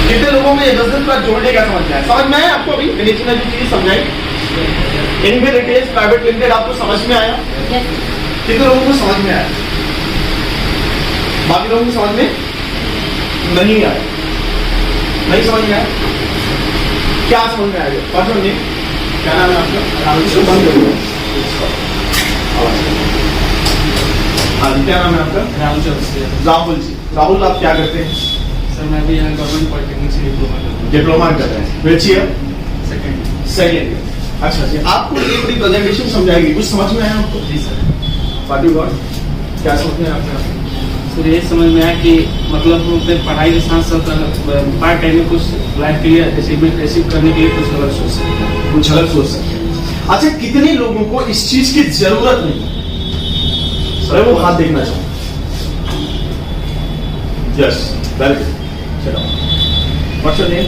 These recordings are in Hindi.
कितने लोगों में ये बिजनेस प्लान जोड़ने का समझ में आया? समझ में आया आपको? अभी विनीत ने जो चीज समझाई, इनवे रिटेल प्राइवेट लिमिटेड आपको समझ में आया? कितने लोगों को समझ में आया? बाकी लोगों को समझ में नहीं आया? नहीं समझ में आया? क्या समझ में आएगा? बात समझिए। क्या नाम है आपका? इसको बंद करो। हाँ जी, क्या नाम है आपका? राहुल चौरसिया। राहुल जी। राहुल, आप क्या करते हैं? सर मैं भी यहाँ गवर्नमेंट पॉलिटेक्निक से डिप्लोमा कर रहे हैं। Which year? Second year. अच्छा जी, आपको एक बड़ी प्रेजेंटेशन समझाएगी, कुछ समझ में आया आपको? जी सर। What you got? क्या समझ में आया? सर ये समझ में आया कि मतलब अपने पढ़ाई के साथ साथ पार्ट टाइम में कुछ लाइफ के लिए अचीवमेंट अचीव करने के लिए कुछ अलग सोच सकते हैं। कुछ अलग सोच सकते हैं। अच्छा, कितने लोगों को इस चीज की जरूरत नहीं? सर वो हाथ देखना चाहूँ। Yes, very good. चलो, व्हाट्स योर नेम?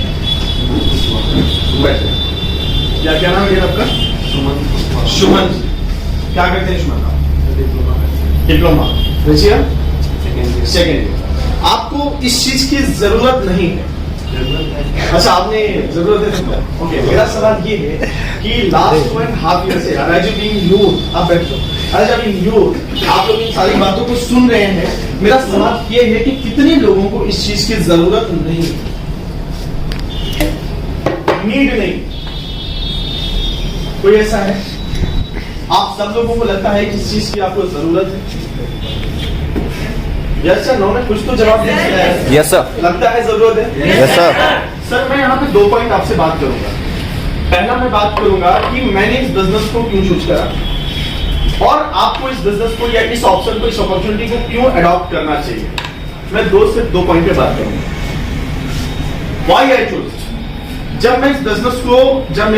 क्या नाम है आपका? सुमन। सुमन जी, क्या करते हैं सुमन आप? डिप्लोमा। Second year. आपको इस चीज की जरूरत नहीं है। अच्छा, आपने जरूरत है तुमको? ओके, मेरा सवाल ये है कि लास्ट 1.5 ईयर से आप लोग इन सारी बातों को सुन रहे हैं। मेरा सवाल ये है कि कितने लोगों को इस चीज की जरूरत नहीं है? नीड नहीं। कोई ऐसा है? आप सब लोगों को लगता है कि इस चीज की आपको जरूरत है? यस सर, नो में कुछ तो जवाब दे सकते हैं। Yes sir. लगता है जरूरत है? Yes sir. सर मैं यहाँ पे 2 पॉइंट आपसे बात करूंगा। पहला मैं बात करूंगा कि मैंने इस बिजनेस को क्यों चूज करा और आपको इस बिजनेस को या इस ऑप्शन को, इस अपॉर्चुनिटी को क्यों अडॉप्ट करना चाहिए। मैं 2 पॉइंट पे बात करूंगा। Why I choose. जब मैं इस बिजनेस को, जब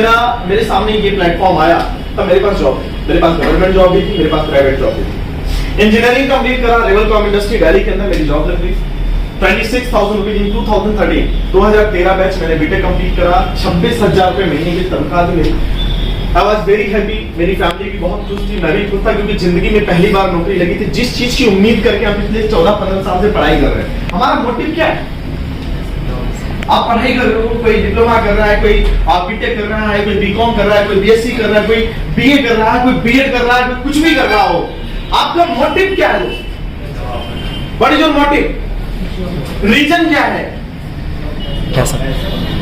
मेरे सामने ये प्लेटफॉर्म आया, तब मेरे पास जॉब, मेरे पास गवर्नमेंट जॉब भी थी, मेरे पास प्राइवेट जॉब भी थी। इंजीनियरिंग कंप्लीट करा, रेवल कॉम इंडस्ट्री दिल्ली के अंदर मेरी जॉब लग गई। 26,000 रुपीज इन 2013 2013 बैच मैंने बीटेक कंप्लीट करा। 26,000 रुपए महीने की तनख्वाह थी मेरी। I was very happy. मेरी फैमिली भी बहुत खुश थी, मैं भी खुश था, क्योंकि जिंदगी में पहली बार नौकरी लगी थी। जिस चीज की उम्मीद करके हम पिछले 14-15 साल से पढ़ाई कर रहे हैं। हमारा मोटिव क्या है? आप पढ़ाई कर रहे हो, कोई डिप्लोमा कर रहा है, कोई बीटेक कर रहा है, कोई बीकॉम कर रहा है, कोई बीएससी कर रहा है, कोई बीए कर रहा है, कोई बीएड कर रहा है, कोई कुछ भी कर रहा हो, आपका मोटिव क्या है? What is your motive? Reason क्या है?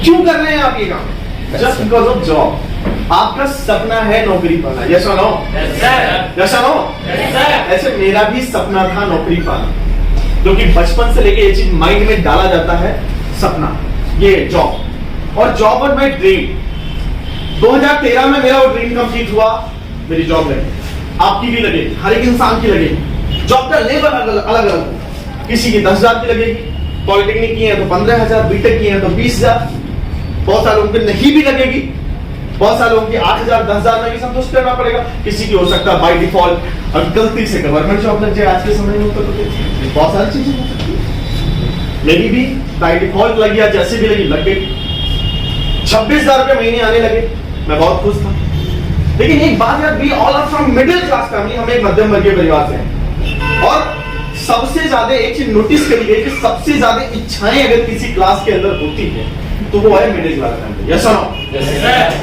क्यों कर रहे हैं आप ये काम? Just because of job. आपका सपना है नौकरी पाना। यस और नो? यस और नो? ऐसे मेरा भी सपना था नौकरी पाना, क्योंकि बचपन से लेके ये चीज माइंड में डाला जाता है, सपना, ये जॉब और जॉब और माई ड्रीम। 2013 में मेरा वो ड्रीम कंप्लीट हुआ, मेरी जॉब लगी। आपकी भी लगेगी, हर एक इंसान की लगेगी। जॉब का लेवल अलग अलग, किसी की 10,000 की लगेगी, पॉलिटेक्निक की है तो 15,000, बीटेक की है तो 20,000, बहुत सारे लोगों की नहीं भी लगेगी, बहुत सारे लोगों की 8,000 10,000 में भी संतुष्ट करना पड़ेगा। किसी की हो सकता है बाय डिफॉल्ट और गलती से गवर्नमेंट जॉब लग जाए। आज के समय में तो बहुत सारी चीजें हो सकती है। मेरी भी बाय डिफॉल्ट लगी या जैसे भी लगी, लग गई। 26,000 रुपए महीने आने लगे, मैं बहुत खुश था। लेकिन एक बात यार, we all are from middle class family, हम एक मध्यम वर्गीय परिवार से हैं। और सबसे ज्यादा एक चीज नोटिस करी गई कि सबसे ज्यादा इच्छाएं अगर किसी क्लास के अंदर होती है तो वो है मिडिल क्लास फैमिली। यस और नो?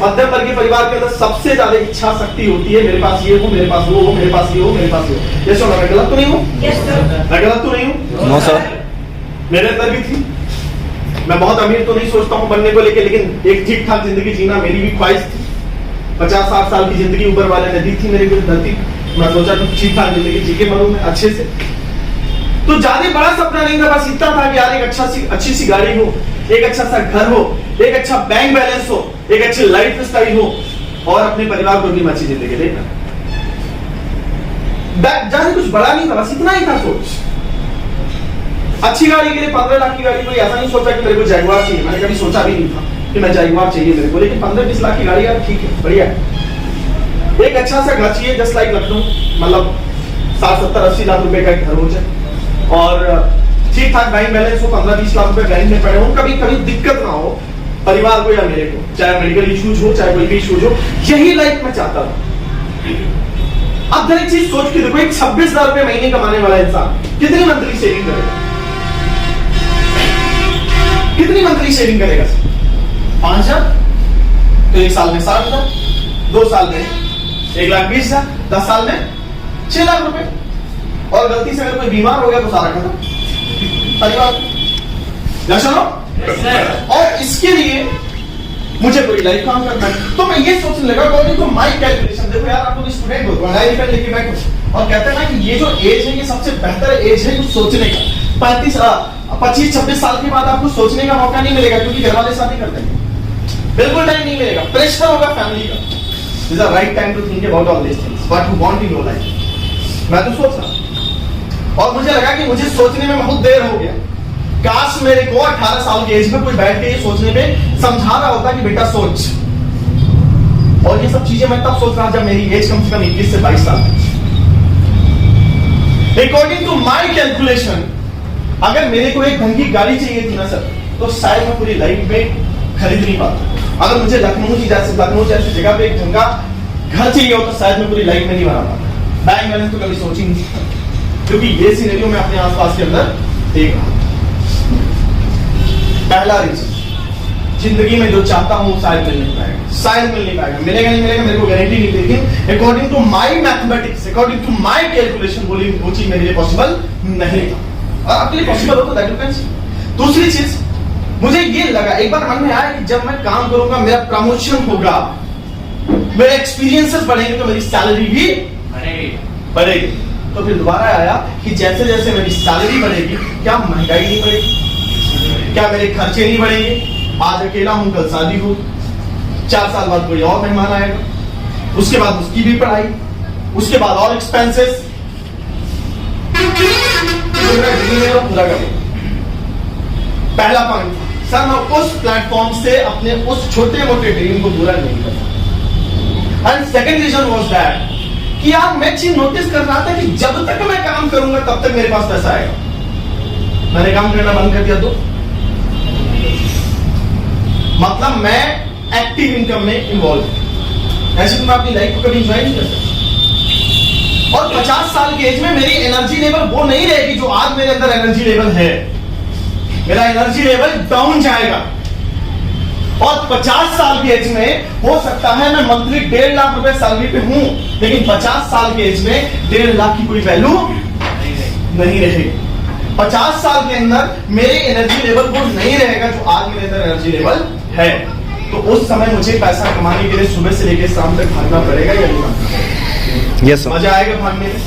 मध्यम वर्गीय परिवार के अंदर सबसे ज्यादा इच्छा शक्ति होती है, मेरे पास ये हो, मेरे पास वो हो, मेरे पास ये हो, मेरे पास ये हो। यस और नो? मैं गलत तो नहीं हूँ? मैं गलत तो नहीं हूँ? No sir. मेरे अंदर भी थी। मैं बहुत अमीर तो नहीं सोचता हूँ बनने को लेके, लेकिन एक ठीक ठाक जिंदगी जीना मेरी भी ख्वाहिश थी। 50-60 साल की जिंदगी ऊपर वाले ने दी थी मेरे को धरती। मैं सोचा कि ठीक ठाक जिंदगी जी के मरूं मैं अच्छे से। तो ज्यादा बड़ा सपना नहीं था, बस इतना था कि यार एक अच्छी सी गाड़ी हो, एक अच्छा सा घर हो, एक अच्छा बैंक बैलेंस हो, एक अच्छी लाइफ स्टाइल हो और अपने परिवार को भी अच्छी जिंदगी देना। ज्यादा कुछ बड़ा नहीं था, बस इतना ही था सोच। अच्छी गाड़ी के लिए 15 लाख की गाड़ी, कोई ऐसा नहीं सोचा कि मेरे को जैगुआर चाहिए। मैंने कभी सोचा भी नहीं था कि मैं जैगुआर चाहिए मेरे को, लेकिन 15-20 लाख की गाड़ी यार ठीक है, बढ़िया है। एक अच्छा सा घर चाहिए, जस्ट लाइक लखनऊ, मतलब 60-70-80 लाख रुपए का एक घर हो जाए और ठीक ठाक बैंक बैलेंस हो, 15-20 लाख रुपए बैंक में पड़े हो, कभी दिक्कत ना हो परिवार को या मेरे को, चाहे मेडिकल इश्यूज हो, चाहे कोई भी इश्यूज हो। यही लाइफ में चाहता था। अब एक चीज सोच के देखो, एक 26,000 रुपए महीने कमाने वाला इंसान कितनी मंथली सेविंग करेगा? कितनी मंथली सेविंग करेगा सर? 5,000, तो 1 साल में 60,000, 2 साल में 1,20,000, 10 साल में 6 लाख रुपए। और गलती से अगर कोई बीमार हो गया तो सारा खत्म परिवार। और इसके लिए मुझे पूरी लाइफ काम करना है। तो मैं ये सोचने लगा अकॉर्डिंग टू माय कैलकुलेशन, देखो यार आप लोग स्टूडेंट हो, पढ़ाई लिखाई लेके बैठो और कहते हैं ना कि ये जो एज है ये सबसे बेहतर एज है कुछ सोचने का। 25-26 साल के बाद आपको सोचने का मौका नहीं मिलेगा क्योंकि घर वाले शादी करते हैं, बिल्कुल टाइम नहीं मिलेगा, प्रेशर होगा फैमिली का। This is the right time to think about all this things what you want in your life. मैं तो सोच रहा और मुझे लगा कि मुझे सोचने में बहुत देर हो गया। काश मेरे को 18 साल की एज में कोई बैठ के ये सोचने में समझा रहा होता कि बेटा सोच। और ये सब चीजें मैं तब सोच रहा जब मेरी एज कम से कम 21 से 22 साल। अकॉर्डिंग टू माय कैलकुलेशन, अगर मेरे को एक ढंग की गाड़ी चाहिए थी ना सर, तो शायद मैं पूरी लाइफ में खरीद नहीं पाता। अगर मुझे लखनऊ जैसी जगह पे एक ढंग का घर चाहिए हो तो शायद मैं पूरी लाइफ में नहीं बना पाता। बैंक बैलेंस तो कभी सोच ही नहीं सकता, क्योंकि ये सिनेरियो मैं अपने आसपास के अंदर देख रहा हूं। पहला रीजन, जिंदगी में जो चाहता हूं शायद मिल नहीं पाएगा, शायद मिल नहीं पाएगा, मिलेगा नहीं मिलेगा मेरे को गारंटी नहीं। लेकिन according to my mathematics, according to my calculation वो चीज मेरे लिए पॉसिबल नहीं था, और आपके लिए पॉसिबल हो तो दैट यू कैन सी। दूसरी चीज मुझे ये लगा, एक बार मन में आया कि जब मैं काम करूंगा मेरा प्रमोशन होगा, मेरे एक्सपीरियंसेस बढ़ेंगे तो मेरी सैलरी भी बढ़ेगी। तो फिर दोबारा आया कि जैसे जैसे मेरी सैलरी बढ़ेगी क्या महंगाई नहीं बढ़ेगी, क्या मेरे खर्चे नहीं बढ़ेंगे। आज अकेला हूं, कल शादी हो, 4 साल बाद कोई और मेहमान आएगा, उसके बाद उसकी भी पढ़ाई, उसके बाद और एक्सपेंसेस, पूरा करें। पहला पॉइंट सर, मैं उस प्लेटफॉर्म से अपने उस छोटे मोटे ड्रीम को पूरा नहीं कर सकता। And second reason was that कि यार मैं चीज नोटिस कर रहा था कि जब तक मैं काम करूंगा तब तक मेरे पास पैसा आएगा। मैंने काम करना बंद कर दिया तो मतलब मैं एक्टिव इनकम में इन्वॉल्व, ऐसे तो मैं अपनी लाइफ को कभी एंजॉय नहीं कर सकता। और 50 साल की एज में मेरी एनर्जी लेवल वो नहीं रहेगी जो आज मेरे अंदर एनर्जी लेवल है। मेरा एनर्जी लेवल डाउन जाएगा। और 50 साल की एज में हो सकता है मैं मंथली 1.5 लाख रुपए सैलरी पे हूं, लेकिन 50 साल की एज में 1.5 लाख की कोई वैल्यू नहीं रहेगी। 50 साल के अंदर मेरे एनर्जी लेवल वो नहीं रहेगा जो आज मेरे अंदर एनर्जी लेवल है। तो उस समय मुझे पैसा कमाने के लिए सुबह से लेकर शाम तक भागना पड़ेगा या नहीं भागना पड़ेगा? Yes sir. मजा आएगा भागने में।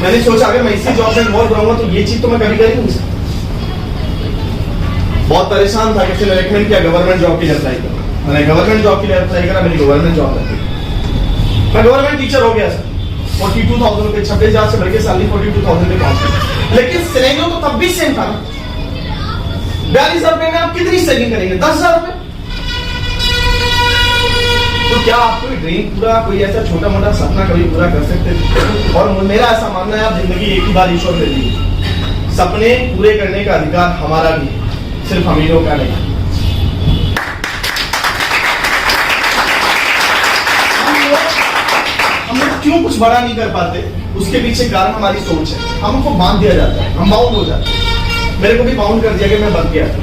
मैंने सोचा अगर मैं इसी जॉब में इन्वॉल्व रहूंगा तो ये चीज तो मैं कभी कर ही नहीं सकता। बहुत परेशान था, किसी ने रेकमेंड किया गवर्नमेंट जॉब के लिए अप्लाई करो। मैंने गवर्नमेंट जॉब के लिए अप्लाई करा, मेरी गवर्नमेंट जॉब लग गई। मैं गवर्नमेंट टीचर हो गया सर। 42,000 रुपए, 26,000 से बढ़ के सैलरी 42,000 पे पहुंच गई। लेकिन सिनेरियो तो तब भी सेम था ना। 42,000 रुपए में आप कितनी सेविंग करेंगे? 10,000 रुपए। तो क्या आप कोई ड्रीम पूरा, कोई ऐसा छोटा मोटा सपना कभी पूरा कर सकते थे? और मेरा ऐसा मानना है, आप जिंदगी एक ही बार ईश्वर दे दीजिए। सपने पूरे करने का अधिकार हमारा भी है, सिर्फ अमीरों का नहीं। हम लोग क्यों कुछ बड़ा नहीं कर पाते? उसके पीछे कारण हमारी सोच है। हमको बांध दिया जाता है, हम बाउंड हो जाते हैं। मेरे को भी बाउंड कर दिया कि मैं बंध गया था।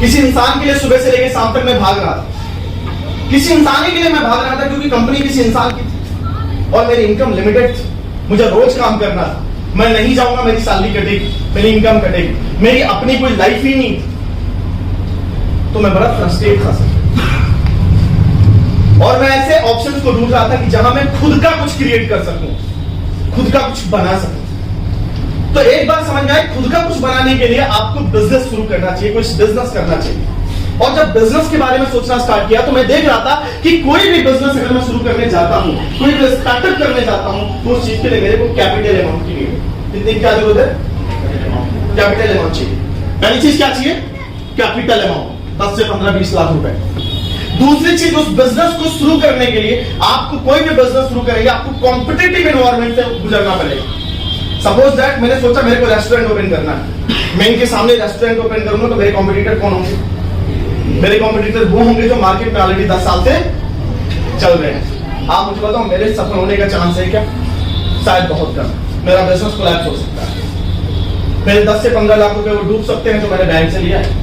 किसी इंसान के लिए सुबह से लेकर शाम तक मैं भाग रहा था। किसी इंसान के लिए मैं भाग रहा था क्योंकि कंपनी किसी इंसान की थी और मेरी इनकम लिमिटेड थी। मुझे रोज काम करना था। मैं नहीं जाऊंगा मेरी सैलरी कटेगी, मेरी इनकम कटेगी, मेरी अपनी कोई लाइफ ही नहीं थी। तो मैं बड़ा फ्रस्ट्रेट था सर। और मैं ऐसे ऑप्शंस को ढूंढ रहा था कि जहां मैं खुद का कुछ क्रिएट कर सकूं, खुद का कुछ बना सकूं। तो एक बार समझ में आए, खुद का कुछ बनाने के लिए आपको बिजनेस शुरू करना चाहिए, कुछ बिजनेस करना चाहिए। और जब बिजनेस के बारे में सोचना स्टार्ट किया तो मैं देख रहा था कि कोई भी बिजनेस अगर मैं शुरू करने जाता हूं, कोई भी स्टार्टअप करने जाता हूं, तो उस चीज के लिए मेरे को कैपिटल अमाउंट की नीड है। कितनी क्या जरूरत है? कैपिटल अमाउंट चाहिए। पहली चीज क्या चाहिए? कैपिटल अमाउंट, 10 से 15-20 लाख रुपए। दूसरी चीज, उस बिजनेस को शुरू करने के लिए आपको, कोई भी बिजनेस शुरू करेंगे आपको कॉम्पिटिटिव एनवायरनमेंट से गुजरना पड़ेगा। सपोज दैट मैंने सोचा मेरे को रेस्टोरेंट ओपन करना है। मैं इनके सामने रेस्टोरेंट ओपन करूंगा तो मेरे कॉम्पिटिटर कौन होंगे? मेरे कॉम्पिटिटर वो होंगे जो मार्केट में ऑलरेडी 10 साल से चल रहे हैं। आप मुझे बताओ मेरे सफल होने का चांस है क्या? शायद बहुत कम। मेरा बिजनेस कोलैप्स हो सकता है। मेरे 10 से 15 लाख रुपए वो डूब सकते हैं जो मैंने बैंक से लिया है।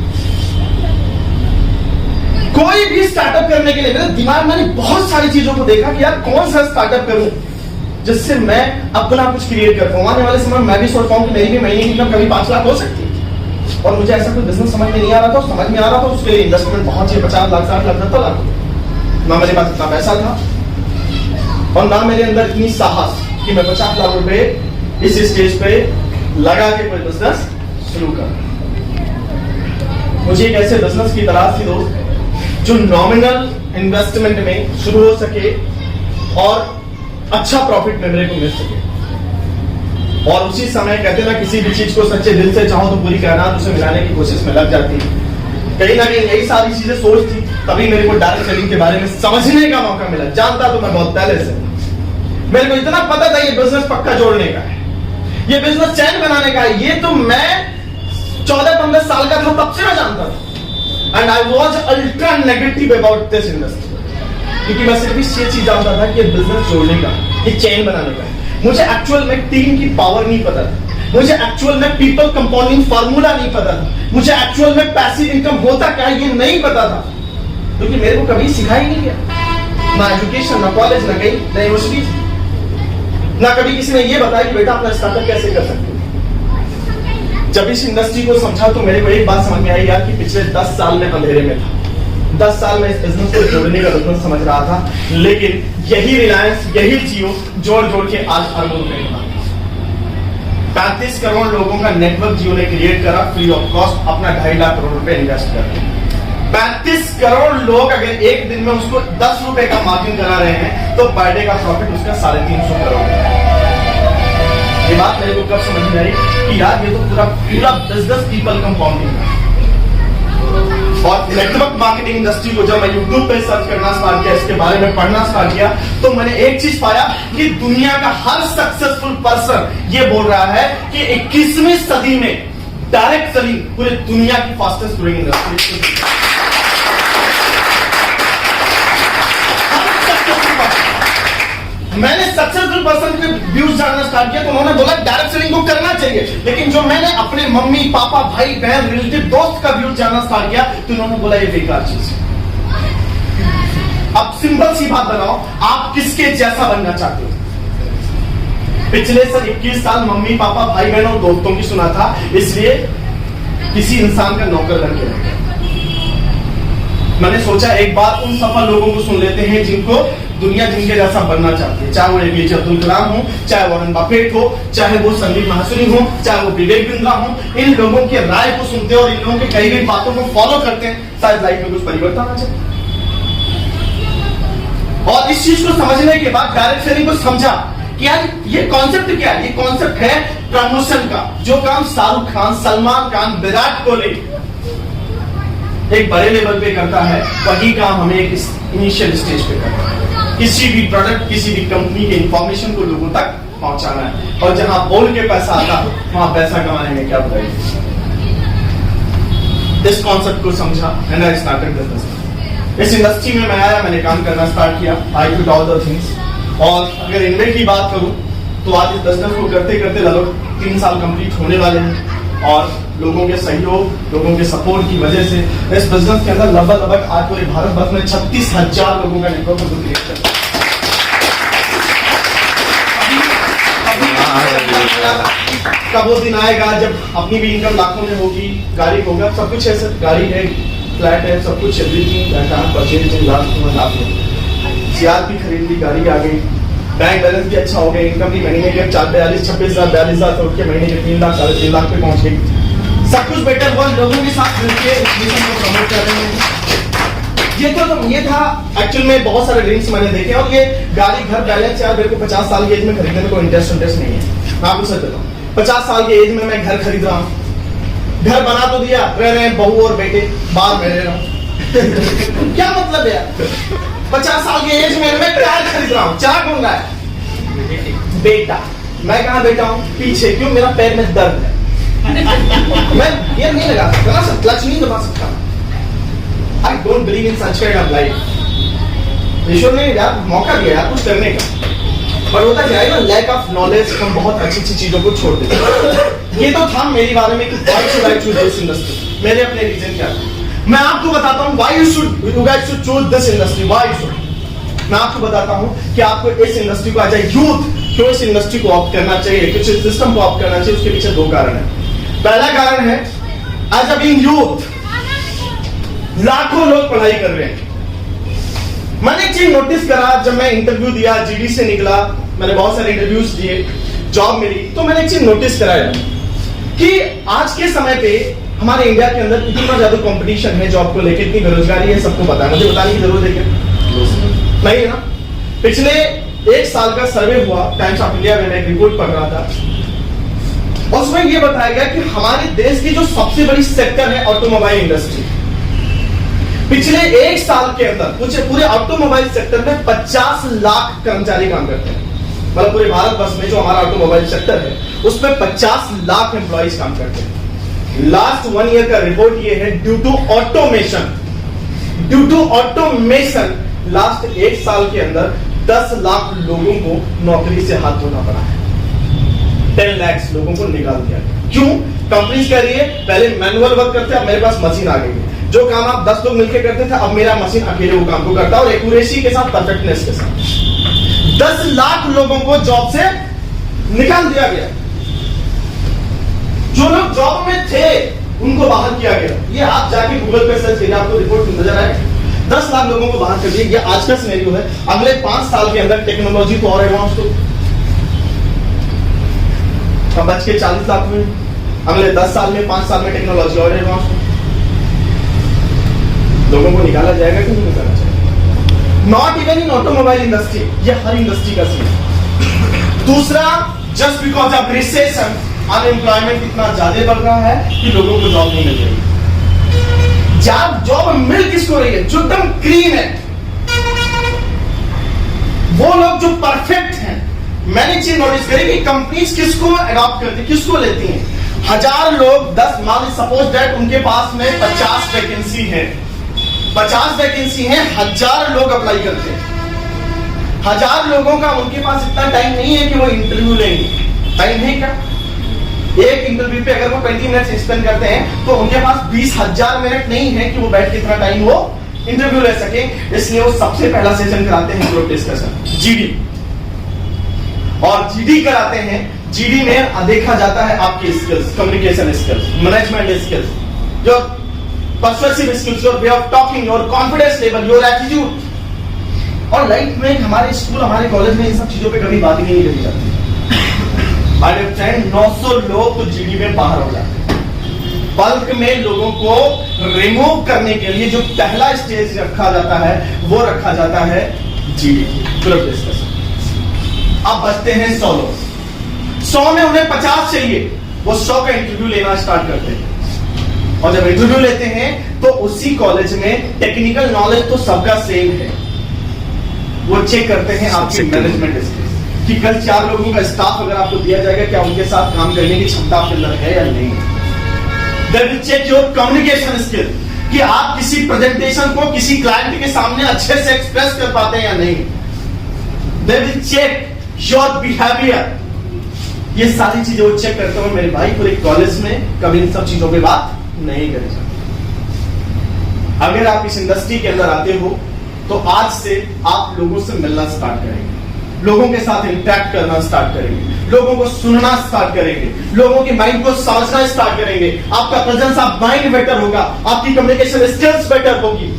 कोई भी स्टार्टअप करने के लिए मेरे दिमाग में बहुत सारी चीजों को देखा कि यार कौन सा स्टार्टअप करूं जिससे मैं अपना कुछ क्रिएट कर पाऊं। आने वाले समय मैं भी सोचता हूं कि मेरी भी महीने की इनकम कभी 5 लाख हो सकती है, और मुझे ऐसा कोई बिजनेस समझ में नहीं आ रहा था। समझ में आ रहा था उसके लिए इन्वेस्टमेंट बहुत ही 50 लाख 60 लाख 70 लाख, ना मेरे पास इतना पैसा था और ना मेरे अंदर इतनी साहस कि मैं 50 लाख रुपए इस स्टेज पे लगा के कोई बिजनेस शुरू कर। मुझे एक ऐसे बिजनेस की तलाश थी दोस्त जो नॉमिनल इन्वेस्टमेंट में शुरू हो सके और अच्छा प्रॉफिट में मेरे को मिल सके। और उसी समय कहते ना किसी भी चीज को सच्चे दिल से चाहो तो पूरी कायनात उसे मिलाने की कोशिश में लग जाती है। कहीं ना कहीं यही सारी चीजें सोच थी, तभी मेरे को डायरेक्ट सेलिंग के बारे में समझने का मौका मिला। जानता तो मैं बहुत पहले से, मेरे को इतना पता था ये बिजनेस पक्का जोड़ने का है, ये बिजनेस चैन बनाने का है। ये तो मैं 14-15 साल का था तब से मैं जानता था। And I was ultra negative about this industry, क्योंकि मैं सिर्फ इस चीज जानता था कि बिजनेस जोड़ने का, ये चेन बनाने का है। मुझे एक्चुअल में टीम की पावर नहीं पता था, मुझे एक्चुअल में पीपल कंपाउंडिंग फार्मूला नहीं पता था, मुझे एक्चुअल में पैसिव इनकम होता क्या ये नहीं पता था, क्योंकि मेरे को कभी सिखाया ही नहीं गया। ना एजुकेशन, ना कॉलेज, ना कहीं ना यूनिवर्सिटी, ना कभी किसी ने ये बताया कि बेटा अपना स्टार्टअप कैसे कर सकते हो। जब इस इंडस्ट्री को समझा तो मेरे को एक बात समझ में आई यार कि पिछले 10 साल में अंधेरे में था। 10 साल में इस बिजनेस को जोड़ने का बिजनेस समझ रहा था, लेकिन यही रिलायंस, यही जियो जोड़ जोड़ के आज अरबों रुपए कमा। 35 करोड़ लोगों का नेटवर्क जियो ने क्रिएट करा फ्री ऑफ कॉस्ट, अपना 2.5 लाख करोड़ रुपए इन्वेस्ट करके। 35 करोड़ लोग अगर एक दिन में उसको 10 रुपए का मार्जिन करा रहे हैं तो पर डे का प्रॉफिट उसका 350 करोड़। ये बात मेरे को कब समझ में आई कि यार ये तो पूरा बिजनेस पीपल कंपाउंडिंग है। और नेटवर्क मार्केटिंग इंडस्ट्री को जब मैं यूट्यूब पे सर्च करना स्टार्ट किया, इसके बारे में पढ़ना स्टार्ट किया, तो मैंने एक चीज पाया कि दुनिया का हर सक्सेसफुल पर्सन ये बोल रहा है कि 21वीं सदी में डायरेक्ट सेलिंग पूरी दुनिया की फास्टेस्ट ग्रोइंग इंडस्ट्री। मैंने सक्सेसफुल पर्सन के व्यूज जानना स्टार्ट किया तो उन्होंने बोला डायरेक्ट सेलिंग को करना चाहिए, लेकिन जो मैंने अपने मम्मी पापा भाई बहन रिलेटिव दोस्त का व्यूज जानना स्टार्ट किया तो उन्होंने बोला ये बेकार चीज है। अब सिंपल सी बात बनाओ, आप किसके जैसा बनना चाहते हो? पिछले 21 साल मम्मी पापा भाई बहन और दोस्तों की सुना था, इसलिए किसी इंसान का नौकर बन के रह गया। मैंने सोचा एक बार उन सफल लोगों को सुन लेते हैं जिनको दुनिया जिनके जैसा बनना चाहती है, चाहे वो एपीजे अब्दुल कलाम हो, चाहे वॉरेन बफेट हो, चाहे वो संदीप महासुनी हो, चाहे वो विवेक बिंद्रा हो। इन लोगों की राय को सुनते हैं और इन लोगों की कई गई बातों को फॉलो करते हैं, शायद लाइफ में कुछ परिवर्तन आ जाए। और इस चीज को समझने के बाद डायरेक्ट सेलिंग को समझा कि यार ये कॉन्सेप्ट क्या है। ये कॉन्सेप्ट है प्रमोशन का। जो काम शाहरुख खान, सलमान खान, विराट कोहली एक बड़े लेवल पे करता है, वही काम हमें एक इनिशियल स्टेज पे करना है। किसी भी प्रोडक्ट, किसी भी कंपनी के इंफॉर्मेशन को लोगों तक पहुंचाना है, और जहां बोल के पैसा आता वहां पैसा कमाने में क्या बुराई। इस कॉन्सेप्ट को समझा एंड आई स्टार्टेड बिजनेस। इस इंडस्ट्री में मैं आया, मैंने काम करना स्टार्ट किया। I did all the things. और अगर इनमें की बात करूं तो आज इस बिजनेस को करते करते लगभग 3 साल कंप्लीट होने वाले हैं, और लोगों के सहयोग, लोगों के सपोर्ट की वजह से इस बिजनेस के अंदर लगभग आज पूरे भारत वर्ष में 36,000 लोगों का नेटवर्क क्रिएट कर। कब वो दिन आएगा जब अपनी भी इनकम लाखों में होगी, गाड़ी होगा, सब कुछ है सर, गाड़ी है, फ्लैट है, सब कुछ एवरीथिंग लाख में सीआरपी खरीद ली, गाड़ी आ गई, बैंक बैलेंस भी अच्छा हो गया, इनकम भी महीने के 42,000 तो के महीने के 3 लाख 3.5 लाख पे पहुंच गई। सब कुछ बेटर हुआ, लोगों के साथ मिलकर इस मिशन को प्रमोट कर रहे हैं। ये था एक्चुअल में बहुत सारे ड्रीम्स मैंने देखे, और ये गाड़ी घर बैलेंस यार मेरे को 50 साल की एज में खरीदने में कोई इंटरेस्ट नहीं है। मैं आपको सच बताऊं, 50 साल की एज में मैं घर खरीद रहा हूँ, घर बना तो दिया, रह रहे हैं बहू और बेटे, बाहर में रह रहा हूँ। क्या मतलब है यार, 50 साल की एज में मैं कार खरीद रहा हूँ, चाह कौन रहा है? बेटा। मैं कहाँ बैठा हूँ? पीछे। क्यों? मेरा पैर में दर्द है, मैं गियर नहीं लगा सकता ना, क्लच नहीं दबा सकता। I don't believe in such kind of life. ईश्वर ने यार मौका दिया यार कुछ करने का, पर होता क्या है ना, लैक ऑफ नॉलेज, हम बहुत अच्छी अच्छी चीजों को छोड़ देते हैं। ये तो था मेरे बारे में कि why should I choose this industry, मेरे अपने रीजन क्या है। मैं आपको बताता हूँ why you guys should choose this industry, why should. मैं आपको बताता हूँ कि आपको इस इंडस्ट्री को, एज ए यूथ, क्यों इस इंडस्ट्री को ऑप्ट करना चाहिए, कुछ इस सिस्टम को ऑप्ट करना चाहिए। उसके पीछे दो कारण है। पहला कारण है, एज अ बीइंग यूथ, लाखों लोग पढ़ाई कर रहे हैं। मैंने एक चीज नोटिस करा, जब मैं इंटरव्यू दिया, जीडी से निकला, मैंने बहुत सारे इंटरव्यूज दिए, जॉब मिली, तो मैंने एक चीज नोटिस करा कि आज के समय पे हमारे इंडिया के अंदर इतना ज्यादा कंपटीशन है जॉब को लेकर, इतनी बेरोजगारी है, सबको पता है, मुझे बताने की जरूरत है क्या? नहीं है ना। पिछले एक साल का सर्वे हुआ टाइम्स ऑफ इंडिया में, मैं एक रिपोर्ट पढ़ रहा था, उसमें यह बताया गया कि हमारे देश की जो सबसे बड़ी सेक्टर है ऑटोमोबाइल इंडस्ट्री, पिछले एक साल के अंदर पूरे ऑटोमोबाइल सेक्टर में 50 लाख कर्मचारी काम करते हैं। मतलब पूरे भारतवर्ष में जो हमारा ऑटोमोबाइल सेक्टर है उसमें 50 लाख एम्प्लॉइज काम करते हैं। लास्ट 1 ईयर का रिपोर्ट ये है, ड्यू टू ऑटोमेशन लास्ट एक साल के अंदर 10 लाख लोगों को नौकरी से हाथ धोना पड़ा है। 10 लाख लोगों को निकाल दिया। क्यों? कंपनीज कह रही है पहले मैनुअल वर्क करते, अब मेरे पास मशीन आ गई है, जो काम आप 10 लोग मिलकर करते थे, अब मेरा मशीन अकेले वो काम को करता है, और एक्यूरेसी के साथ, परफेक्टनेस के साथ 10 लाख लोगों को जॉब से निकाल दिया गया। जो लोग जॉब में थे उनको बाहर किया गया। ये आप जाके गूगल पे सर्च कीजिए, आपको रिपोर्ट नजर आए। 10 लाख लोगों को बाहर कर दिया। ये आज का सिनेरियो है। अगले 5 साल के अंदर टेक्नोलॉजी तो और एडवांस हो, अब बच के 40 लाख में, अगले 10 साल में, 5 साल में टेक्नोलॉजी और एडवांस हो, लोगों को निकाला जाएगा कि नहीं निकाला जाएगा? Not even in automobile industry, ये हर इंडस्ट्री का सीन है। दूसरा, just because of recession, unemployment इतना ज्यादा बढ़ रहा है कि लोगों को जॉब नहीं मिल रही। जॉब मिल किसको रही है? जो एकदम क्लीन है, वो लोग जो परफेक्ट हैं। मैंने चीज नोटिस करी कि कंपनीज किसको अडॉप्ट करती, किसको लेती हैं? 1000 लोग, 10 मान सपोज दैट उनके पास में 50 वैकेंसी है, 50 वैकेंसी है, 1000 लोग अप्लाई करते हैं। 1000 लोगों का उनके पास इतना टाइम नहीं है कि वो इंटरव्यू लेंगे। टाइम है क्या? एक इंटरव्यू पे अगर वो 20 मिनट स्पेंड करते हैं तो उनके पास 20,000 मिनट नहीं है कि वो बैठ के इतना टाइम वो इंटरव्यू ले सके। इसलिए वो सबसे पहला सेशन कराते हैं ग्रुप डिस्कशन, जीडी, और जीडी कराते हैं। जीडी में देखा जाता है आपकी skills, communication skills, management skills, जो persuasive skills, your way of talking, your confidence level, your attitude. और लाइफ में हमारे स्कूल, हमारे कॉलेज में इन सब चीजों पे कभी बात ही नहीं करी जाती। माय फ्रेंड, 900 लोग तो जीडी में बाहर हो जाते हैं। बल्क में लोगों को रिमूव करने के लिए जो पहला स्टेज रखा जाता है वो रखा जाता है जीडी, ग्रुप डिस्कशन। अब बचते हैं 100 लोग, 100 में उन्हें 50 चाहिए, वो 100 का इंटरव्यू लेना स्टार्ट करते हैं। और जब इंटरव्यू लेते हैं तो उसी कॉलेज में टेक्निकल नॉलेज तो सबका सेम है, वो चेक करते हैं आपकी मैनेजमेंट स्किल्स, कि कल 4 लोगों का स्टाफ अगर आपको दिया जाएगा, क्या उनके साथ काम करने की क्षमता आपके अंदर है या नहीं। They will check your communication skill, कि आप किसी प्रेजेंटेशन को किसी क्लाइंट के सामने अच्छे से एक्सप्रेस कर पाते हैं या नहीं। They will check your behavior, ये सारी चीजें वो चेक करते हुए मेरे भाई पूरे कॉलेज में कभी इन सब चीजों पे बात नहीं करी जाती। अगर आप इस इंडस्ट्री के अंदर आते हो तो आज से आप लोगों से मिलना स्टार्ट करेंगे, लोगों के साथ इंटरेक्ट करना स्टार्ट करेंगे, लोगों को सुनना स्टार्ट करेंगे, लोगों के माइंड को समझना स्टार्ट करेंगे। आपका प्रेजेंस ऑफ माइंड बेटर होगा, आपकी कम्युनिकेशन स्किल्स बेटर होगी।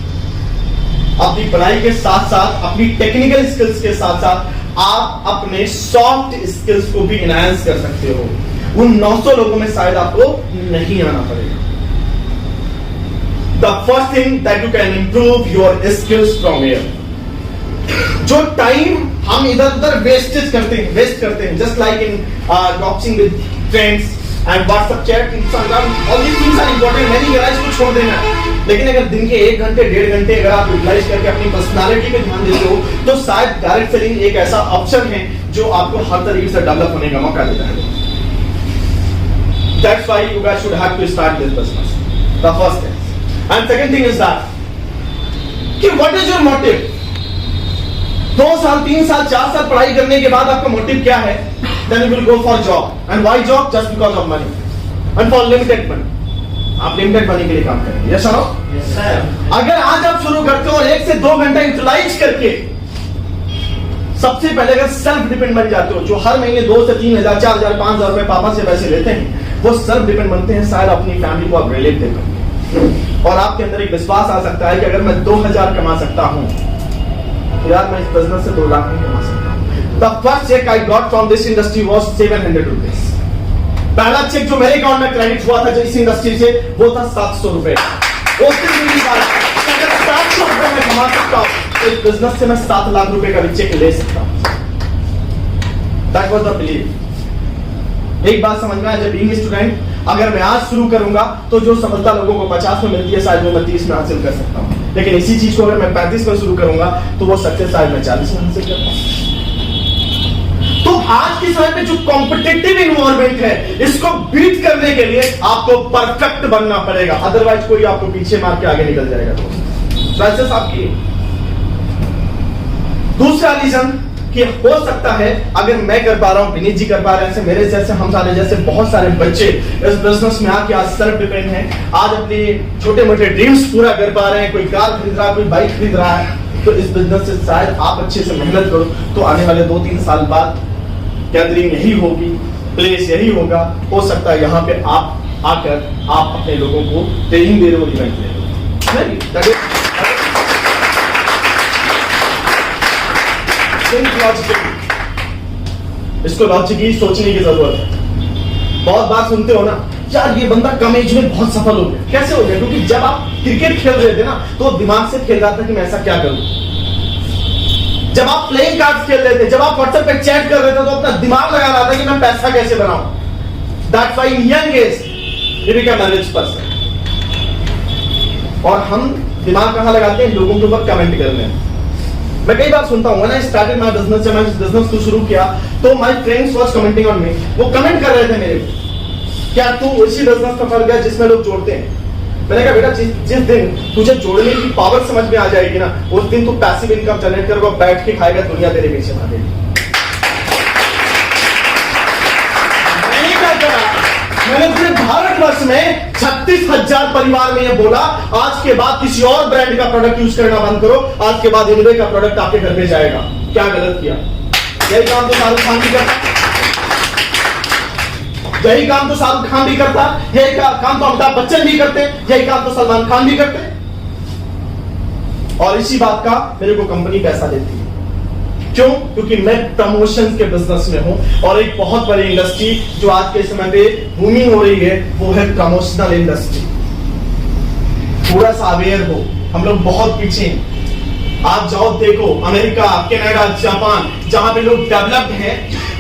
अपनी पढ़ाई के साथ साथ, अपनी टेक्निकल स्किल्स के साथ साथ आप अपने सॉफ्ट स्किल्स को भी एनहांस कर सकते हो। उन 900 लोगों में शायद आपको नहीं आना पड़ेगा। The first thing that you can improve your skills from here. जो टाइम हम इधर उधर वेस्ट करते हैं, just like in talking with friends and WhatsApp chat, Instagram, all these things are important, नहीं है इसको छोड़ देना। लेकिन अगर दिन के 1 घंटे 1.5 घंटे अगर आप यूटिलाइज करके अपनी पर्सनालिटी पे ध्यान देते हो तो शायद डायरेक्ट सेलिंग एक ऐसा ऑप्शन है जो आपको हर तरीके से डेवलप होने का मौका देता है। That's why you guys should have to start this business. The first thing. And second thing is that, कि what is your motive? 2 साल 3 साल 4 साल पढ़ाई करने के बाद आपका मोटिव क्या है? Then you will go for job. And why job? Just because of money. And for limited money. आप लिमिटेड मनी के लिए काम करेंगे। यस और नो? Yes sir. अगर आज आप शुरू करते हो 1 से 2 घंटा यूटिलाइज करके, सबसे पहले अगर सेल्फ डिपेंड बन जाते हो, जो हर महीने 2 से 3 हजार 4 हजार 5 हजार रुपए पापा से पैसे लेते हैं, वो सेल्फ डिपेंड बनते हैं, शायद अपनी फैमिली को आप रिलेट दे पाएंगे और आपके अंदर एक विश्वास आ सकता है कि अगर मैं 2000 कमा सकता हूं तो यार मैं इस बिजनेस से 2 लाख नहीं कमा सकता। The first check I got from this industry was 700 rupees. पहला चेक जो मेरे अकाउंट में क्रेडिट हुआ था जो इस इंडस्ट्री से, वो था 700 रुपए। उस दिन मेरी बात, अगर 700 रुपए में कमा सकता हूं तो इस बिजनेस से मैं 7 लाख रुपए का भी चेक ले सकता हूं। That was the belief. एक बात समझ में आया, जब बीइंग स्टूडेंट अगर मैं आज शुरू करूंगा तो जो सफलता लोगों को 50 में मिलती है शायद वो मैं 30 में हासिल कर सकता हूं, लेकिन इसी चीज को अगर मैं 35 में शुरू करूंगा तो वो सक्सेस शायद मैं 40 में हासिल कर पाऊंगा। तो आज के समय पे जो कॉम्पिटिटिव इन्वायरमेंट है, इसको बीट करने के लिए आपको परफेक्ट बनना पड़ेगा, अदरवाइज कोई आपको पीछे मार के आगे निकल जाएगा। दोस्तों आपकी दूसरा रीजन कि हो सकता है अगर मैं कर पा रहा हूं, विनीत जी कर पा रहे हैं, मेरे जैसे हम सारे जैसे बहुत सारे बच्चे इस बिजनेस में आके आज सेल्फ डिपेंड हैं, आज अपने छोटे मोटे ड्रीम्स पूरा कर पा रहे हैं, कोई कार खरीद रहा है, कोई बाइक खरीद रहा है, तो इस बिजनेस से शायद आप अच्छे से मेहनत करो तो आने वाले 2-3 साल बाद गैदरिंग यही होगी, प्लेस यही होगा, हो सकता है यहाँ पे आप आकर आप अपने लोगों को ट्रेनिंग दे रहे हो, इवेंट दे रहे हो। इसको लॉजिकली सोचने की जरूरत है। बहुत बार सुनते हो ना, यार ये बंदा कम एज में बहुत सफल हो गया। कैसे हो गया? क्योंकि जब आप क्रिकेट खेल रहे थे ना तो दिमाग से खेल रहा था कि मैं ऐसा क्या करूं। जब आप प्लेइंग कार्ड्स खेल रहे थे, जब आप व्हाट्सएप पे चैट कर रहे थे तो अपना दिमाग लगा रहा था कि मैं पैसा कैसे बनाऊं। That's why in young age you become a rich person. और हम दिमाग कहां लगाते हैं? लोगों के ऊपर कमेंट करने में। मैं कई बार सुनता हूं, ना स्टार्टेड माय बिजनेस, जब मैं इस बिजनेस को शुरू किया तो my friends was commenting on me. वो कमेंट कर रहे थे मेरे को, क्या तू उसी बिजनेस का फर्क है जिसमें लोग जोड़ते हैं? मैंने कहा बेटा जिस दिन तुझे जोड़ने की पावर समझ में आ जाएगी ना, उस दिन तू पैसिव इनकम जनरेट करोगा, बैठ के खाएगा, दुनिया तेरे पीछे भागेगी। मैंने पूरे भारतवर्ष में 36,000 परिवार में ये बोला, आज के बाद किसी और ब्रांड का प्रोडक्ट यूज करना बंद करो, आज के बाद इनवे का प्रोडक्ट आपके घर पे जाएगा। क्या गलत किया? यही काम तो शाहरुख खान भी करता, यही काम तो शाहरुख खान भी करता, यही काम तो अमिताभ बच्चन भी करते, यही काम तो सलमान खान भी करते। और इसी बात का मेरे को कंपनी पैसा देती है। क्यों? क्योंकि मैं प्रमोशन के बिजनेस में हूं और एक बहुत बड़ी इंडस्ट्री जो आज के समय पे बूमिंग हो रही है वो है प्रमोशनल इंडस्ट्री। थोड़ा सा अवेयर हो, हम लोग बहुत पीछे हैं। आप जाओ देखो अमेरिका, कनाडा, जापान, जहां पे लोग डेवलप्ड हैं,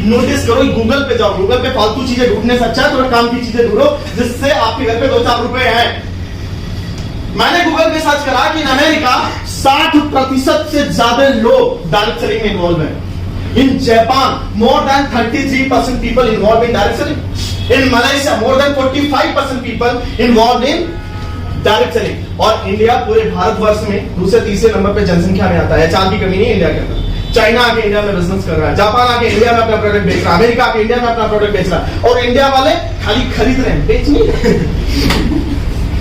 नोटिस करो, गूगल पे जाओ, गूगल पे फालतू चीजें ढूंढने से अच्छा है थोड़ा काम की चीजें ढूंढो जिससे आपके घर पे 2-4 रुपए हैं। मैंने गूगल पे सर्च करा कि इन अमेरिका 60% से ज्यादा लोग डायरेक्ट सेलिंग में इन्वॉल्व हैं। In Japan more than 33% people involve in direct selling. In Malaysia more than 45% people involve in direct selling. और इंडिया पूरे भारतवर्ष में दूसरे तीसरे नंबर पे जनसंख्या में आता है। एचआर की कमी नहीं है इंडिया के अंदर। चाइना आके इंडिया में बिजनेस कर रहा है, जापान आके इंडिया में अपना प्रोडक्ट बेच रहा है, अमेरिका आके इंडिया में अपना प्रोडक्ट बेच रहा है, और इंडिया वाले खाली खरीद रहे हैं, बेच नहीं रहे।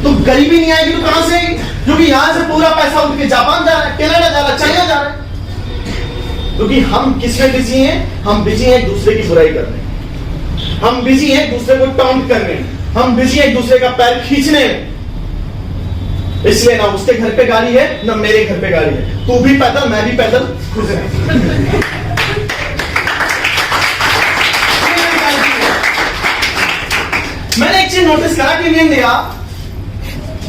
तो गरीबी नहीं आएगी तो कहां से आएगी? क्योंकि यहां से पूरा पैसा उनके जापान जा रहा है, कनाडा जा रहा है, चाइना जा रहा है। क्योंकि हम किसमें बिजी हैं? हम बिजी हैं एक दूसरे की बुराई करने, हम बिजी हैं एक दूसरे को टॉन्ट करने, हम बिजी हैं एक दूसरे का पैर खींचने में। इसलिए ना उसके घर पे गाड़ी है ना मेरे घर पे गाड़ी है, तू भी पैदल मैं भी पैदल खुश है। मैंने एक चीज नोटिस करा कि इंडिया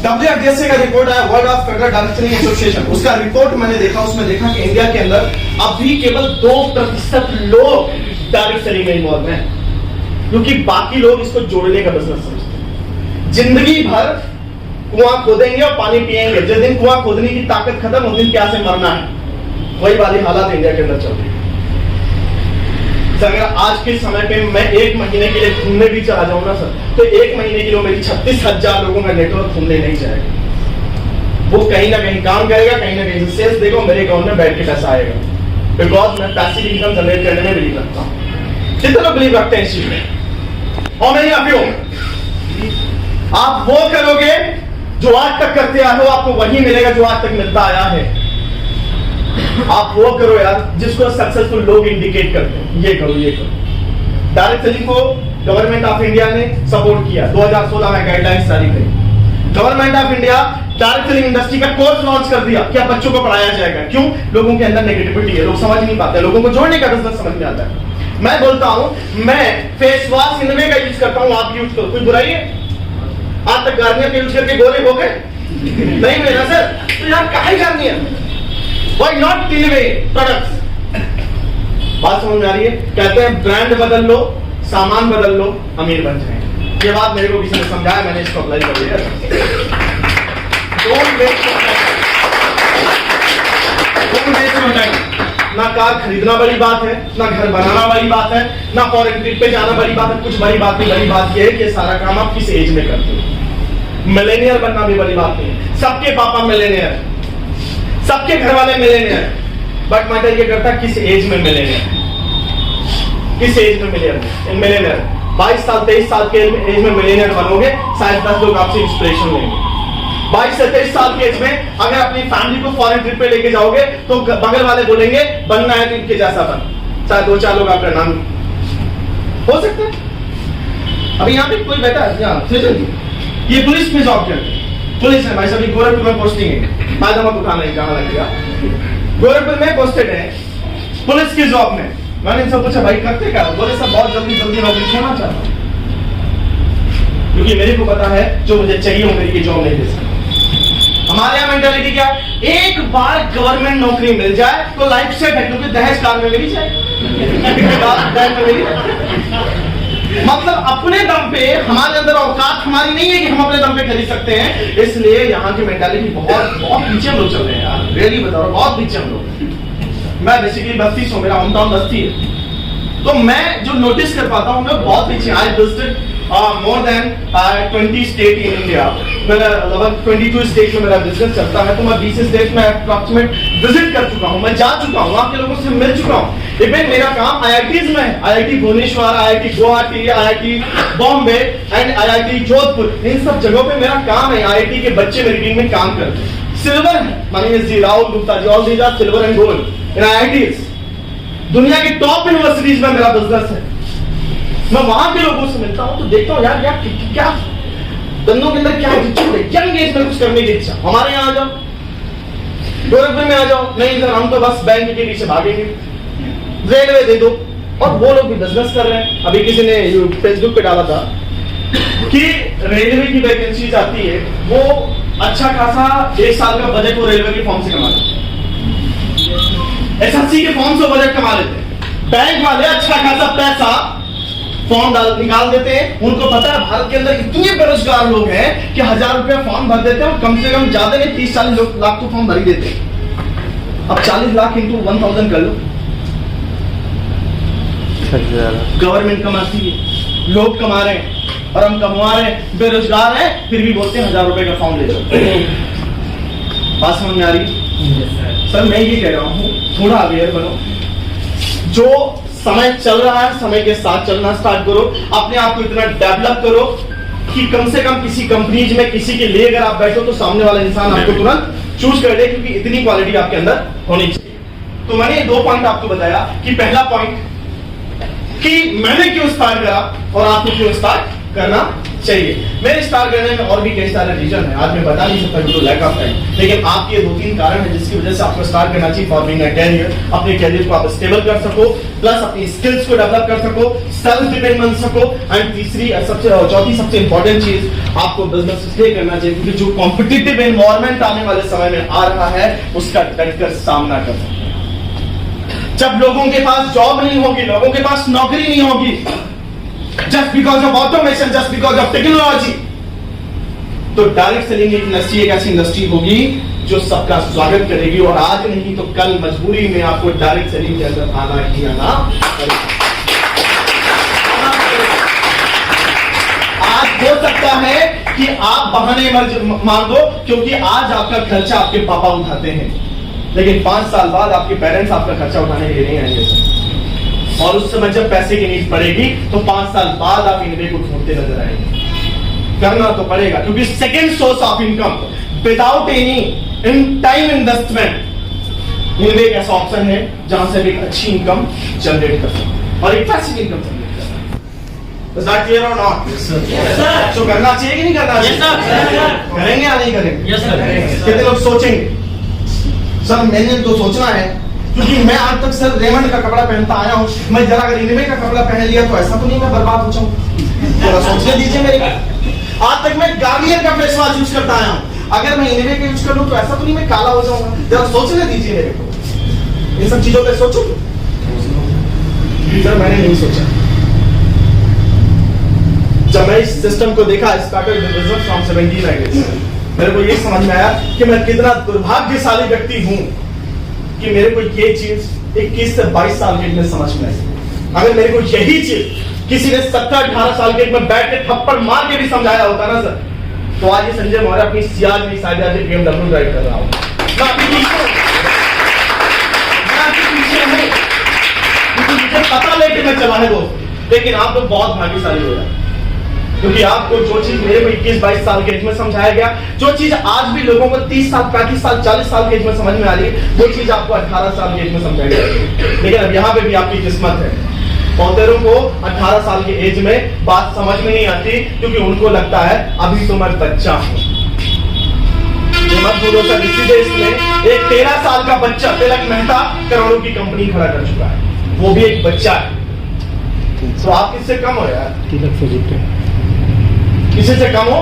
WFDSA का रिपोर्ट आया, world of federal direct selling association, उसका रिपोर्ट मैंने देखा, उसमें देखा कि इंडिया के अंदर अभी केवल 2% लोग डायरेक्ट सेलिंग में इन्वॉल्व हैं, क्योंकि बाकी लोग इसको जोड़ने का बिजनेस समझते हैं। जिंदगी भर कुआं खोदेंगे और पानी पिएंगे, जिस दिन कुआं खोदने की ताकत खत्म, उस दिन प्यासे मरना है। वही वाली हालात इंडिया के अंदर चल रही है। अगर आज के समय पे मैं 1 महीने के लिए घूमने भी चला जाऊं ना सर, तो 1 महीने के लिए मेरी 36,000 लोगों का नेटवर्क घूमने नहीं जाएगा। वो कहीं ना कहीं काम करेगा, कहीं ना कहीं सेल्स देगा, मेरे अकाउंट में बैठ के पैसा आएगा। बिकॉज मैं पैसिव इनकम जनरेट करने में बिलीव रखता हूं। कितने लोग बिलीव रखते हैं इस चीज में? और नहीं आप आप वो करोगे जो आज तक करते आए हो, आपको वही मिलेगा जो आज तक मिलता आया है। आप वो करो यार जिसको सक्सेसफुल लोग इंडिकेट करते हैं, ये करो ये करो। डायरेक्ट सेलिंग को गवर्नमेंट ऑफ इंडिया ने सपोर्ट किया, 2016 में गाइडलाइंस जारी करी। Government of India direct selling industry का कोर्स लॉन्च कर दिया कि अब बच्चों को पढ़ाया जाएगा। क्यों? लोगों के अंदर नेगेटिविटी है, लोग समझ नहीं पाते, लोगों को जोड़ने का बिजनेस समझ में आता है। मैं बोलता हूं मैं फेस वॉश इनवे का यूज करता हूं, आप यूज करो, कोई बुराई है? आज तक गार्नियर का यूज करके गोरे हो गए? नहीं हुए ना सर? तो यार काहे गार्नियर? व्हाई नॉट टिनवे प्रोडक्ट्स? बात समझ में आ रही है? कहते हैं ब्रांड बदल लो, सामान बदल लो, अमीर बन जाएंगे। ये बात मेरे को किसी ने समझाया, मैंने इसको अप्लाई कर लिया। Don't waste your time. ना कार खरीदना बड़ी बात है, ना घर बनाना बड़ी बात है, ना फॉरेन ट्रिप पे जाना बड़ी बात है, कुछ बड़ी बात नहीं। बड़ी बात यह है कि सारा काम आप किस एज में करते हो। मिलेनियर बनना भी बड़ी बात नहीं है। सबके पापा मिलेनियर, सबके घर वाले मिलेनियर, बट मैटर ये करता किस एज में मिलेनियर, किस एज में मिलेनियर। 22 साल 23 साल के एज में मिलेनियर बनोगे, शायद 10 लोग आपसे इंस्पिरेशन लेंगे। 22 से 23 साल के एज में अगर अपनी फैमिली को फॉरेन ट्रिप पे लेके जाओगे तो बगल वाले बोलेंगे बनना है तो इनके जैसा बन, शायद 2-4 लोग आपका नाम हो सकता है। अभी यहाँ पे कोई बैठा है, ये पुलिस में जॉब करते हैं, पुलिस है भाई साहब, गोरखपुर में पोस्टिंग है, फायदा मत उठाना है, कहाँ लगेगा। गोरखपुर में पोस्टेड है पुलिस की जॉब में। मैंने इनसे पूछा भाई करते क्या? बोले सर बहुत जल्दी नौकरी छोड़ना चाहता हूं, क्योंकि मेरे को पता है जो मुझे चाहिए वो मेरी जॉब नहीं दे सकता। हमारे यहाँ मेंटालिटी क्या है? एक बार गवर्नमेंट नौकरी मिल जाए तो लाइफ सेट है, क्योंकि दहेज कार में मिली जाए मतलब अपने दम पे, हमारे अंदर औकात हमारी नहीं है कि हम अपने दम पे खरीद सकते हैं। इसलिए यहाँ की मेंटालिटी बहुत बहुत पीछे हम लोग चल रहे हैं यार, रियली बता रहा हूँ, बहुत पीछे हम लोग। मैं बेसिकली बस्ती से हूँ, मेरा होम टाउन बस्ती है, तो मैं जो नोटिस कर पाता हूँ मैं बहुत पीछे। I visited more than 20 state in India. मेरा लगभग 22 स्टेट में मेरा बिजनेस चलता है, तो मैं 20 स्टेट में अप्रॉक्सीमेट विजिट कर चुका हूँ, मैं जा चुका हूँ, वहाँ के लोगों से मिल चुका हूँ। इवन मेरा काम IITs में है, IIT Bhubaneswar, IIT Guwahati, IIT Bombay and IIT Jodhpur, इन सब जगहों पे मेरा काम है। IIT के बच्चे मेरी टीम में काम करते हैं। Silver Mani ji, Rahul Gupta ji, all these are silver and gold in IITs। दुनिया की टॉप यूनिवर्सिटीज में मेरा बिजनेस है। मैं वहां के लोगों से मिलता हूं तो देखता हूं यार क्या दंदों के अंदर क्या यंग एज में कुछ करने की इच्छा। हमारे यहाँ आ जाओ, गोरखपुर में आ जाओ, नहीं सर हम तो बस बैंक के पीछे भागेंगे, रेलवे दे दो। और वो लोग भी बिजनेस कर रहे हैं। अभी किसी ने फेसबुक पे डाला था कि रेलवे की वैकेंसी आती है, वो अच्छा खासा 1 साल का बजट वो रेलवे के फॉर्म से कमा लेते हैं, SSC के फॉर्म से बजट कमा लेते हैं। बैंक वाले अच्छा खासा पैसा फॉर्म निकाल देते हैं। उनको पता है भारत के अंदर इतने बेरोजगार लोग हैं कि 1000 रुपया फॉर्म भर देते हैं, और कम से कम ज्यादा नहीं 30-40 लाख तो फॉर्म भर ही देते हैं। अब 40 लाख इंटू 1000 कर लो, गवर्नमेंट कमाती है, लोग कमा रहे हैं और हम कमा रहे हैं, बेरोजगार हैं, फिर भी बोलते हैं 1000 रुपए का फॉर्म ले लो। बात समझ में आ रही है? सर मैं ये कह रहा हूँ थोड़ा अवेयर बनो। जो समय चल रहा है, समय के साथ चलना स्टार्ट करो, अपने आप को इतना डेवलप करो कि कम से कम किसी कंपनीज में किसी के लिए अगर आप बैठो तो सामने वाला इंसान आपको तुरंत चूज कर ले, क्योंकि इतनी क्वालिटी आपके अंदर होनी चाहिए। तो मैंने 2 पॉइंट आपको बताया कि पहला पॉइंट कि मैंने क्यों स्टार्ट करा और आपको क्यों स्टार्ट करना चाहिए। मेरे स्टार्ट करने में और भी कई सारे रीजन है, आज मैं बता नहीं सकता तो लैक ऑफ टाइम, लेकिन आपके 2-3 कारण है जिसकी वजह से आपको स्टार्ट करना चाहिए फॉर बीइंग अ कैरियर। अपने कैरियर को आप स्टेबल कर सको, प्लस अपनी स्किल्स को डेवलप कर सको, सेल्फ डिपेंड बन सको, एंड चौथी सबसे इंपॉर्टेंट चीज, आपको बिजनेस इसलिए करना चाहिए क्योंकि जो कॉम्पिटिटिव एनवायरनमेंट आने वाले समय में आ रहा है उसका डटकर सामना कर सकते हैं। जब लोगों के पास जॉब नहीं होगी, लोगों के पास नौकरी नहीं होगी, just because of automation, just because of technology, तो डायरेक्ट सेलिंग इंडस्ट्री एक ऐसी इंडस्ट्री होगी जो सबका स्वागत करेगी, और आज नहीं तो कल मजबूरी में आपको डायरेक्ट सेलिंग के अंदर आना ही आना पड़ेगा। आज हो सकता है कि आप बहाने मान दो, क्योंकि आज आपका खर्चा आपके पापा उठाते हैं, लेकिन 5 साल बाद आपके पेरेंट्स आपका खर्चा उठाने के लिए नहीं आएंगे सर। और उस समय जब पैसे की नीड पड़ेगी तो 5 साल बाद आप इनवे को ढूंढते नजर आएंगे। करना तो पड़ेगा, क्योंकि second source of income without any in time investment इनवे एक ऐसा ऑप्शन है जहां से भी अच्छी इनकम जनरेट कर सकते और एक पैसिव इनकम जनरेट कर सकते। Is that clear or not? Yes, sir. Yes, sir. तो करना चाहिए कि नहीं करना चाहिए? Yes, sir. करेंगे या नहीं करेंगे? Yes, sir. कितने लोग सोचेंगे सर मैंने तो सोचना है, क्योंकि मैं आज तक सर रेमंड का कपड़ा पहनता आया हूँ, मैं जरा अगर इनवे का कपड़ा पहन लिया तो ऐसा तो नहीं मैं बर्बाद हो जाऊँ? थोड़ा सोचने दीजिए मेरे को। आज तक मैं गार्नियर का फेस वॉश यूज करता आया हूँ, अगर मैं इनवे का यूज कर लूँ तो ऐसा तो नहीं मैं काला हो जाऊंगा? जरा सोचने दीजिए मेरे को। इन सब चीजों पे सोचो सर। मैंने नहीं सोचा। जब मैं इस सिस्टम को देखा, स्टार्टेड बिजनेस फ्रॉम 17 मेरे को ये समझ में आया कि मैं कितना दुर्भाग्यशाली व्यक्ति हूं कि मेरे को ये चीज 21 से 22 साल के में समझ में आई। अगर मेरे को यही चीज किसी ने 17-18 साल के में बैठ के थप्पड़ मार के भी समझाया होता ना सर, तो आज ये संजय मौर्य अपनी सियाज में शायद आज BMW ड्राइव कर रहा हूं। मैं आपके पीछे हूं, क्योंकि मुझे पता लेके मैं चला है दोस्त। लेकिन आप तो बहुत भाग्यशाली हो रहे, क्योंकि आपको जो चीज मेरे को 21-22 साल के एज में समझाया गया, जो चीज आज भी लोगों को 30 साल 35 साल 40 साल के एज में समझ में आ रही है, वो चीज आपको 18 साल के एज में समझाई गई। लेकिन अब यहाँ पे भी आपकी किस्मत है, बहुतेरों को 18 साल के एज में बात समझ में नहीं आती, क्योंकि उनको लगता है अभी तो मैं बच्चा हूं। मत बोलो सर, इसी देश में एक 13 साल का बच्चा तिलक मेहता करोड़ों की कंपनी खड़ा कर चुका है, वो भी एक बच्चा है। तो आप किससे कम हो यार? किसी से कम हो?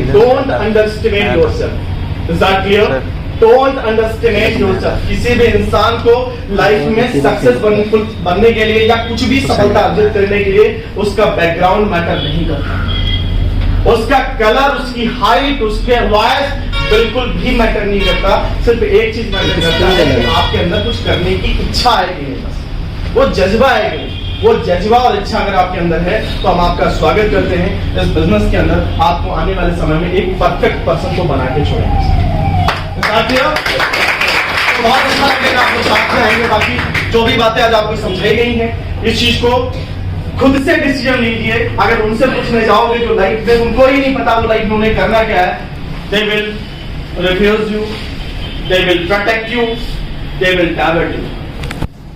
Don't underestimate yourself. Is that clear? Don't underestimate yourself. किसी भी इंसान को लाइफ में सक्सेस बनने के लिए या कुछ भी सफलता अर्जित करने के लिए उसका बैकग्राउंड मैटर नहीं करता, उसका कलर, उसकी हाइट, उसके वॉइस बिल्कुल भी मैटर नहीं करता। सिर्फ एक चीज मैटर करता है कि आपके अंदर कुछ करने की इच्छा है कि नहीं, बस वो जज्बा है कि नहीं। वो जज्बा और इच्छा अगर आपके अंदर है तो हम आपका स्वागत करते हैं इस बिजनेस के अंदर। आपको आने वाले समय में एक परफेक्ट पर्सन को बना के छोड़ेंगे। साथियों, तो बहुत अच्छा लगेगा, आपको साथ में आएंगे। बाकी जो भी बातें आज आपको समझाई गई हैं, इस चीज को खुद से डिसीजन लीजिए। अगर उनसे पूछने जाओगे जो लाइफ में उनको ही नहीं पता वो लाइफ में उन्हें करना क्या है, they will refuse you, they will protect you, they will divert you,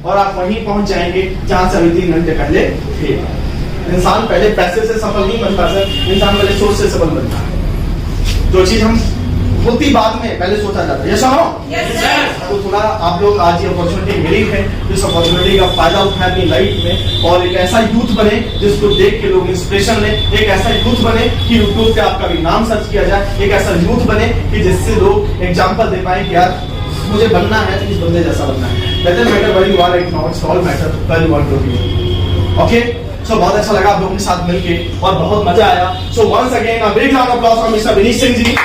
और आप वहीं पहुंच जाएंगे जहां से अभी 3 घंटे पहले थे। इंसान पहले पैसे से सफल नहीं बनता सर, इंसान पहले सोच से सफल बनता है। जो चीज हम होती बाद में पहले सोचा जाता है। यस और नो? Yes sir. तो थोड़ा आप लोग आज ये अपॉर्चुनिटी मिली है, इस अपॉर्चुनिटी का फायदा उठाए अपनी लाइफ में, और एक ऐसा यूथ बने जिसको देख के लोग इंस्पिरेशन लें। एक ऐसा यूथ बने कि यूट्यूब पे आपका भी नाम सर्च किया जाए। एक ऐसा यूथ बने कि जिससे लोग एग्जाम्पल दे पाए कि यार मुझे बनना है तो इस बंदे जैसा बनना है। Doesn't matter where you are right now, it's all matter where you want to be. Okay? So बहुत अच्छा लगा आप लोगों के साथ मिलके और बहुत मजा आया। So once again a big round of applause for Mr. Vineet Singh ji.